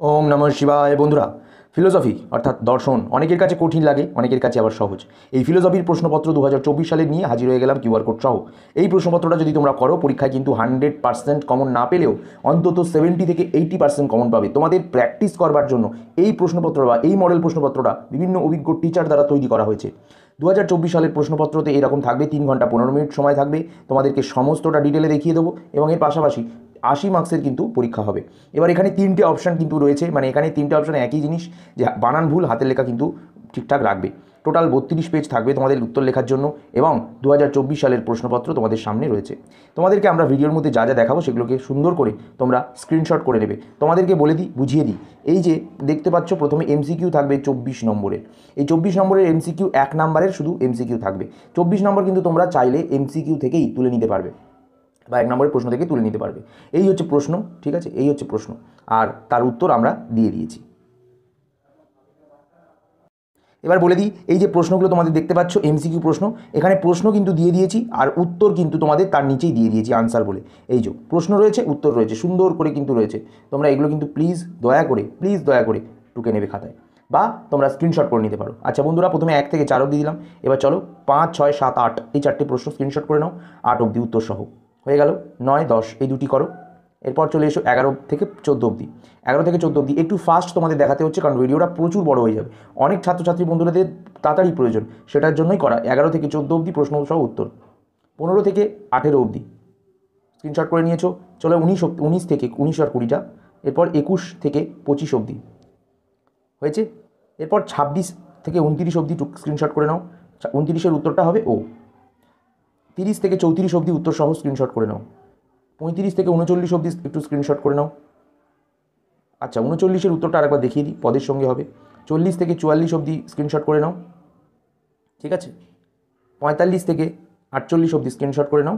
ওম নমঃ শিবায়। বন্ধুরা, ফিলোসফি অর্থাৎ দর্শন অনেকের কাছে কঠিন লাগে, অনেকের কাছে আবার সহজ। এই ফিলোসফির প্রশ্নপত্র 2024 সালে নিয়ে হাজির হয়ে গেলাম কিউআর কোড সহ। এই প্রশ্নপত্রটা যদি তোমরা করো, পরীক্ষায় কিন্তু 100% কমন না পেলেও অন্তত 70 থেকে 80% কমন পাবে। তোমাদের প্র্যাকটিস করবার জন্য এই প্রশ্নপত্র বা এই মডেল প্রশ্নপত্রটা বিভিন্ন অভিজ্ঞ টিচার দ্বারা তৈরি করা হয়েছে। 2024 সালের প্রশ্নপত্রতে এরকম থাকবে, 3 ঘন্টা 15 মিনিট সময় থাকবে, তোমাদেরকে সমস্তটা ডিটেলে দেখিয়ে দেবো এবং এর পাশাপাশি 80 মার্কসের কিন্তু পরীক্ষা হবে। এবার এখানে 3টে অপশান কিন্তু রয়েছে, মানে এখানে 3টে অপশানে একই জিনিস, যে বানান ভুল হাতের লেখা কিন্তু ঠিকঠাক রাখবে। টোটাল 32 পেজ থাকবে তোমাদের উত্তর লেখার জন্য এবং 2024 সালের প্রশ্নপত্র তোমাদের সামনে রয়েছে। তোমাদেরকে আমরা ভিডিওর মধ্যে যা যা দেখাবো সেগুলোকে সুন্দর করে তোমরা স্ক্রিনশট করে নেবে। তোমাদেরকে বলে দিই, বুঝিয়ে দিই। এই যে দেখতে পাচ্ছ, প্রথমে এমসিকিউ থাকবে 24 নম্বরের। এই 24 নম্বরের এমসিকিউ 1 নম্বরের শুধু এমসিকিউ থাকবে। 24 নম্বর কিন্তু তোমরা চাইলে এমসিকিউ থেকেই তুলে নিতে পারবে বা 1 নম্বরের প্রশ্ন থেকে তুলে নিতে পারবে। এই হচ্ছে প্রশ্ন, ঠিক আছে? এই হচ্ছে প্রশ্ন, আর তার উত্তর আমরা দিয়ে দিয়েছি। এবার বলে দিই, এই যে প্রশ্নগুলো তোমাদের দেখতে পাচ্ছ এমসিকিউ প্রশ্ন, এখানে প্রশ্ন কিন্তু দিয়ে দিয়েছি আর উত্তর কিন্তু তোমাদের তার নিচেই দিয়ে দিয়েছি আনসার বলে। এই যে প্রশ্ন রয়েছে, উত্তর রয়েছে, সুন্দর করে কিন্তু রয়েছে। তোমরা এগুলো কিন্তু প্লিজ দয়া করে টুকে নেবে খাতায় বা তোমরা স্ক্রিনশট করে নিতে পারো। আচ্ছা বন্ধুরা, প্রথমে 1 থেকে 4 অবধি দিলাম। এবার চলো 5, 6, 7, 8 এই 4টে প্রশ্ন স্ক্রিনশট করে নাও। 8 অবধি উত্তর সহ হয়ে গেল। 9, 10 এই দুটি করো। এরপর চলে এসো 11 থেকে 14 অবধি। 11 থেকে 14 অবধি একটু ফাস্ট তোমাদের দেখাতে হচ্ছে, কারণ ভিডিওটা প্রচুর বড় হয়ে যাবে। অনেক ছাত্রছাত্রী বন্ধুদের তাড়াতাড়ি প্রয়োজন, সেটার জন্যই করা। 11 থেকে 14 অবধি প্রশ্ন সহ উত্তর। 15 থেকে 18 অবধি স্ক্রিনশট করে নিয়েছো। চলো 19 থেকে 19 আর 20টা। এরপর 21 থেকে 25 অবধি হয়েছে। এরপর 26 থেকে 29 অবধি স্ক্রিনশট করে নাও। 29-এর উত্তরটা হবে ও। 30 থেকে 34 অবধি উত্তর সহ স্ক্রিনশট করে নাও। 35 থেকে 39 অবধি একটু স্ক্রিনশট করে নাও। আচ্ছা, 39-এর উত্তরটা আরেকবার দেখিয়ে দিই, পদের সঙ্গে হবে। 40 থেকে 44 অবধি স্ক্রিনশট করে নাও, ঠিক আছে? 45 থেকে 48 অবধি স্ক্রিনশট করে নাও।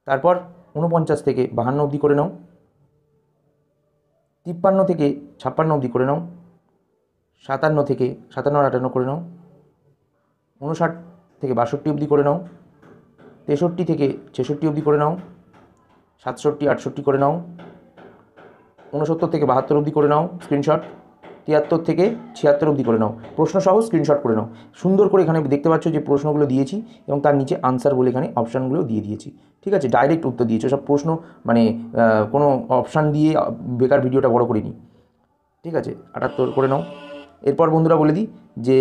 তারপর 49 থেকে 52 অবধি করে নাও। 53 থেকে 56 অবধি করে নাও। 57 থেকে 57 আর 58 করে নাও। 59 থেকে 62 অবধি করে নাও। 63 থেকে 66 অবধি করে নাও। 67, 68 করে নাও। 69 থেকে 72 অবধি করে নাও স্ক্রিনশট। 73 থেকে 76 অবধি করে নাও। প্রশ্ন সহ স্ক্রিনশট করে নাও। সুন্দর করে এখানে দেখতে পাচ্ছ যে প্রশ্নগুলো দিয়েছি এবং তার নিচে আনসার বলে এখানে অপশানগুলো দিয়ে দিয়েছি, ঠিক আছে? ডাইরেক্ট উত্তর দিয়েছো সব প্রশ্ন, মানে কোনো অপশান দিয়ে বেকার ভিডিওটা বড় করিনি, ঠিক আছে? 78 করে নাও। এরপর বন্ধুরা বলে দিই যে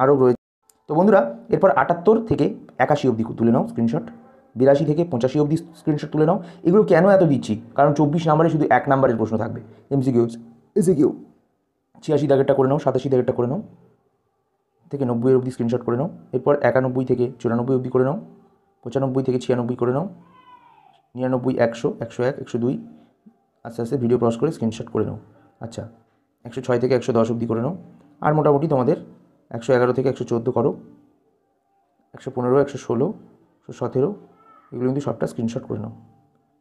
আরও রয়েছে। তো বন্ধুরা, এরপর 78 থেকে 81 অবধি তুলে নাও স্ক্রিনশট। 82 থেকে 85 অবধি স্ক্রিনশট তুলে নাও। এগুলো কেন এত দিচ্ছি, কারণ 24 নম্বরে শুধু 1 নম্বরের প্রশ্ন থাকবে এমসিকিউ। 86 দাগেরটা করে নাও, 87 দাগেরটা করে নাও, থেকে 90 অবধি স্ক্রিনশট করে নাও। এরপর 91 থেকে 94 অবধি করে নাও। 95 থেকে 96 করে নাও। 99, 100, 101, 102 আস্তে আস্তে ভিডিও ক্রস করে স্ক্রিনশট করে নাও। আচ্ছা, 106 থেকে 110 অবধি করে নাও। আর মোটামুটি তোমাদের 111 থেকে 114 করো। 115, 116, 117 এগুলো কিন্তু সবটা স্ক্রিনশট করে নাও।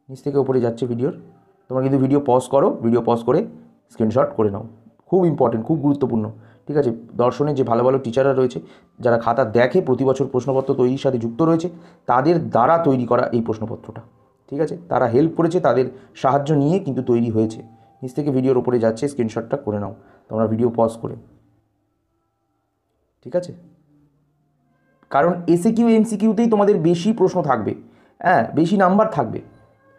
নিচ থেকে ওপরে যাচ্ছে ভিডিওর, তোমরা কিন্তু ভিডিও পজ করো, ভিডিও পজ করে স্ক্রিনশট করে নাও। খুব ইম্পর্টেন্ট, খুব গুরুত্বপূর্ণ, ঠিক আছে? দর্শনের যে ভালো ভালো টিচাররা রয়েছে, যারা খাতা দেখে, প্রতি বছর প্রশ্নপত্র তৈরির সাথে যুক্ত রয়েছে, তাদের দ্বারা তৈরি করা এই প্রশ্নপত্রটা, ঠিক আছে? তারা হেল্প করেছে, তাদের সাহায্য নিয়ে কিন্তু তৈরি হয়েছে। নিচ থেকে ভিডিওর ওপরে যাচ্ছে, স্ক্রিনশটটা করে নাও তোমরা ভিডিও পজ করে, ঠিক আছে? কারণ এসএকিউ এমসিকিউতেই তোমাদের বেশি প্রশ্ন থাকবে, হ্যাঁ, বেশি নাম্বার থাকবে,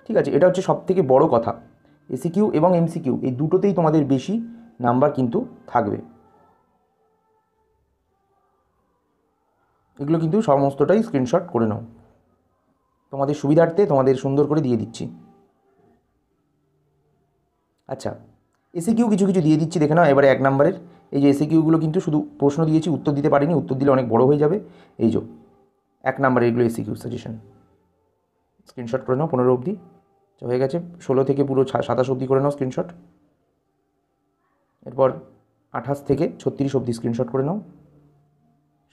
ঠিক আছে? এটা হচ্ছে সবথেকে বড় কথা। এসিকিউ এবং এমসিকিউ এই দুটোতেই তোমাদের বেশি নাম্বার কিন্তু থাকবে। এগুলো কিন্তু সমস্তটাই স্ক্রিনশট করে নাও, তোমাদের সুবিধার্থে তোমাদের সুন্দর করে দিয়ে দিচ্ছি। আচ্ছা, এসিকিউ কিছু কিছু দিয়ে দিচ্ছি, দেখে নাও। এবারে 1 নম্বরের এই যে এসিকিউগুলো কিন্তু শুধু প্রশ্ন দিয়েছি, উত্তর দিতে পারিনি, উত্তর দিলে অনেক বড় হয়ে যাবে। এই যে 1 নম্বরের এগুলো এসিকিউ সাজেশন, স্ক্রিনশট করে নাও। 15 অবধি হয়ে গেছে। 16 থেকে পুরো 27 অবধি করে নাও স্ক্রিনশট। এরপর 28 থেকে 36 অবধি স্ক্রিনশট করে নাও।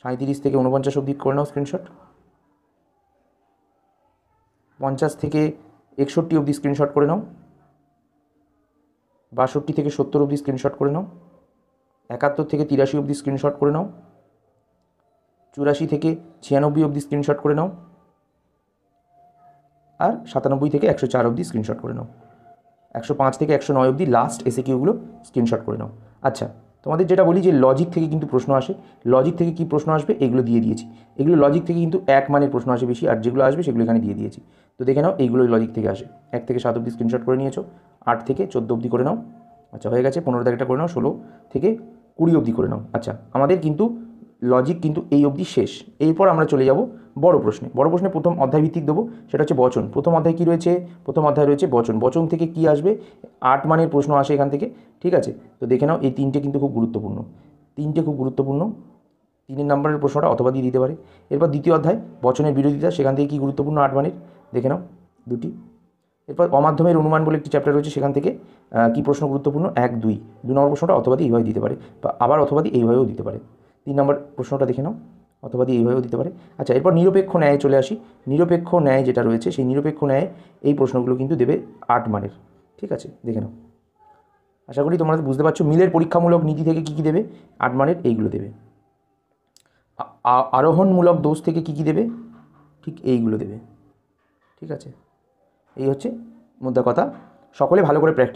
37 থেকে 49 অবধি করে নাও স্ক্রিনশট। 50 থেকে 61 অবধি স্ক্রিনশট করে নাও। 62 থেকে 70 অবধি স্ক্রিনশট করে নাও। 71 থেকে 83 অবধি স্ক্রিনশট করে নাও। 84 থেকে 96 অবধি স্ক্রিনশট করে নাও। আর 97 থেকে 104 অবধি স্ক্রিনশট করে নাও। 105 থেকে 109 অবধি লাস্ট এসে কিউগুলো স্ক্রিনশট করে নাও। আচ্ছা, তোমাদের যেটা বলি যে লজিক থেকে কিন্তু প্রশ্ন আসে, লজিক থেকে কি প্রশ্ন আসবে এগুলো দিয়ে দিয়েছি। এগুলো লজিক থেকে কিন্তু 1 মানের প্রশ্ন আসে বেশি, আর যেগুলো আসবে সেগুলো এখানে দিয়ে দিয়েছি। তো দেখে নাও এইগুলো লজিক থেকে আসে। 1 থেকে 7 অবধি স্ক্রিনশট করে নিয়েছো, 8 থেকে 14 অবধি করে নাও। আচ্ছা হয়ে গেছে, 15 থেকে করে নাও, 16 থেকে 20 অবধি করে নাও। আচ্ছা আমাদের কিন্তু লজিক কিন্তু এই অবধি শেষ। এরপর আমরা চলে যাব বড় প্রশ্নে। বড় প্রশ্নে প্রথম অধ্যায় ভিত্তিক দেবো, সেটা হচ্ছে বচন। প্রথম অধ্যায় কী রয়েছে? প্রথম অধ্যায় রয়েছে বচন। বচন থেকে কি আসবে? 8 মানের প্রশ্ন আসে এখান থেকে, ঠিক আছে? তো দেখে নাও এই 3টে কিন্তু খুব গুরুত্বপূর্ণ, 3টে খুব গুরুত্বপূর্ণ। 3 নম্বরের প্রশ্নটা অথবা দিয়ে দিতে পারে। এরপর দ্বিতীয় অধ্যায় বচনের বিরোধিতা, সেখান থেকে কী গুরুত্বপূর্ণ 8 মানের, দেখে নাও 2টি। এরপর অমাধ্যমের অনুমান বলে একটি চ্যাপ্টার রয়েছে, সেখান থেকে কী প্রশ্ন গুরুত্বপূর্ণ 1, 2। 2 নম্বর প্রশ্নটা অথবাদি এইভাবে দিতে পারে, বা আবার অথবাদি এইভাবেও দিতে পারে। 3 নম্বর প্রশ্নটা দেখে নাও, অথবাদি এইভাবেও দিতে পারে। আচ্ছা এরপর নিরপেক্ষ ন্যায় চলে আসি। নিরপেক্ষ ন্যায় যেটা রয়েছে, সেই নিরপেক্ষ ন্যায় এই প্রশ্নগুলো কিন্তু দেবে 8 মানের, ঠিক আছে? দেখে নাও, আশা করি তোমরা বুঝতে পারছো। মিলের পরীক্ষামূলক নীতি থেকে কী কী দেবে? 8 মানের এইগুলো দেবে। আরোহণমূলক দোষ থেকে কী কী দেবে? ঠিক এইগুলো দেবে, ঠিক আছে? এই হচ্ছে মোদ্দা কথা। সকলে ভালো করে প্র্যাকটিস